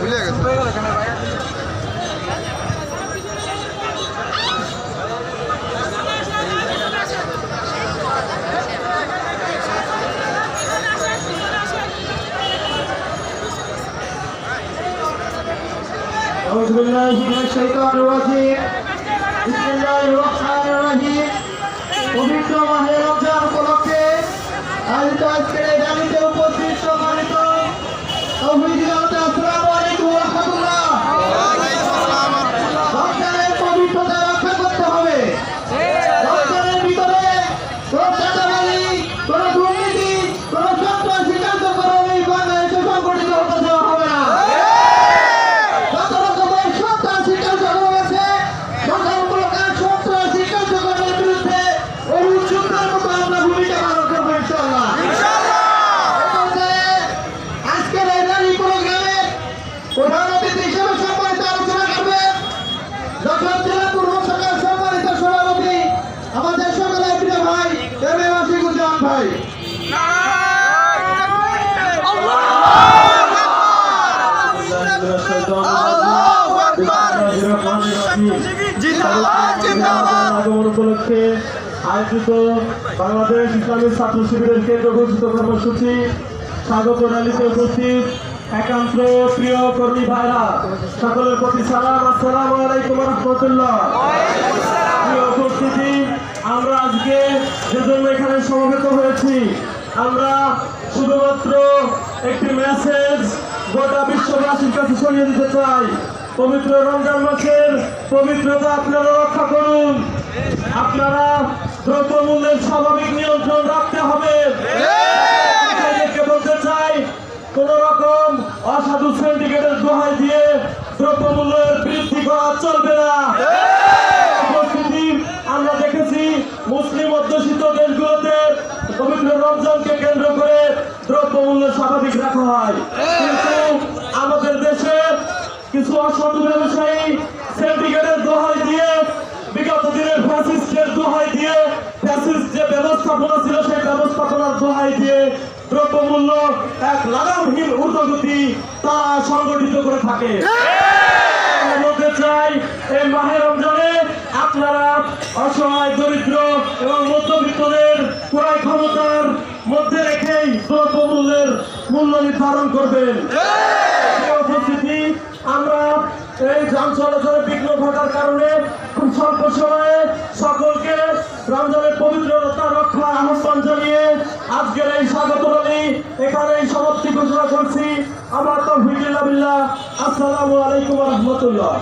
ভুলে গেছে। أعوذ بالله من الشيطان الرجيم بسم الله الرحمن الرحيم পবিত্র মাহে রমজান উপলক্ষে আয়োজিত আজকের এই র্যালিতে উপস্থিত সম্মানিত তৌহিদি জনতা, আসসালামু আলাইকুম ওয়া রাহমাতুল্লাহ। রমজানের পবিত্রতা রক্ষা করতে হবে। রমজানের ভিতরে কোনো চাঁদাবাজি, কোনো দুর্নীতি, কোনো সন্ত্রাসী কার্যক্রম এই বাংলাদেশে সংগঠিত হতে দেওয়া হবে না। প্রধান অতিথি হিসেবে সম্মানিত আলোচনা করবেন যশোর জেলা পূর্ব শাখার সম্মানিত সভাপতি আমাদের সকলের প্রিয় ভাই এমএ ওয়াসিকুজ্জামান ভাই। আগমন উপলক্ষে আয়োজিত বাংলাদেশ ইসলামী ছাত্র শিবিরের কেন্দ্র ঘোষিত কর্মসূচি স্বাগত র্যালিতে উপস্থিত একান্ত প্রিয় কর্মী ভাইরা, সকলের প্রতি সালাম, আসসালামু আলাইকুম ওয়া রাহমাতুল্লাহ। প্রিয় উপস্থিতি, আমরা আজকে যে জন্য এখানে সমবেত হয়েছি, আমরা শুধুমাত্র একটি মেসেজ গোটা বিশ্ববাসীর কাছে ছড়িয়ে দিতে চাই। পবিত্র রমজান মাসের পবিত্রতা আপনারা রক্ষা করুন। আপনারা দ্রব্যমূল্যের স্বাভাবিক নিয়ন্ত্রণ রাখতে হবে। বলতে চাই, কোন রকম অসাধু সিন্ডিকেটের দোহাই দিয়ে দ্রব্যমূল্যের বৃদ্ধি করা চলবে না। উপস্থিতি, আমরা দেখেছি মুসলিম অধ্যুষিত দেশগুলোতে পবিত্র রমজানকে কেন্দ্র করে দ্রব্যমূল্য স্বাভাবিক রাখা হয়, কিন্তু আমাদের দেশে কিছু অসাধু ব্যবসায়ী সিন্ডিকেটের দোহাই দিয়ে, বিগত দিনের ফ্যাসিস্টের দোহাই দিয়ে, ফ্যাসিস্ট যে ব্যবস্থাপনা ছিল সেই ব্যবস্থাপনার দোহাই দিয়ে দ্রব্যমূল্য এক লাগামহীন ঊর্ধ্বগতি তা সংগঠিত করে থাকে। বলতে চাই, এই মাহে রমজানে আপনারা অসহায়, দরিদ্র এবং মধ্যবিত্তদের ক্রয় ক্ষমতার মধ্যে রেখেই দ্রব্যমূল্যের মূল্য নির্ধারণ করবেন। উপস্থিতি, আমরা এই যান চলাচলে বিঘ্ন ঘটার কারণে খুব স্বল্প সময়ে সকলকে রমজানের পবিত্রতা রক্ষার আহ্বান জানিয়ে আজকের এই স্বাগত র্যালি এখানেই সমাপ্তি ঘোষণা করছি। আমার তাওফীক বিল্লাহ। আসসালামু আলাইকুম ওয়া রাহমাতুল্লাহ।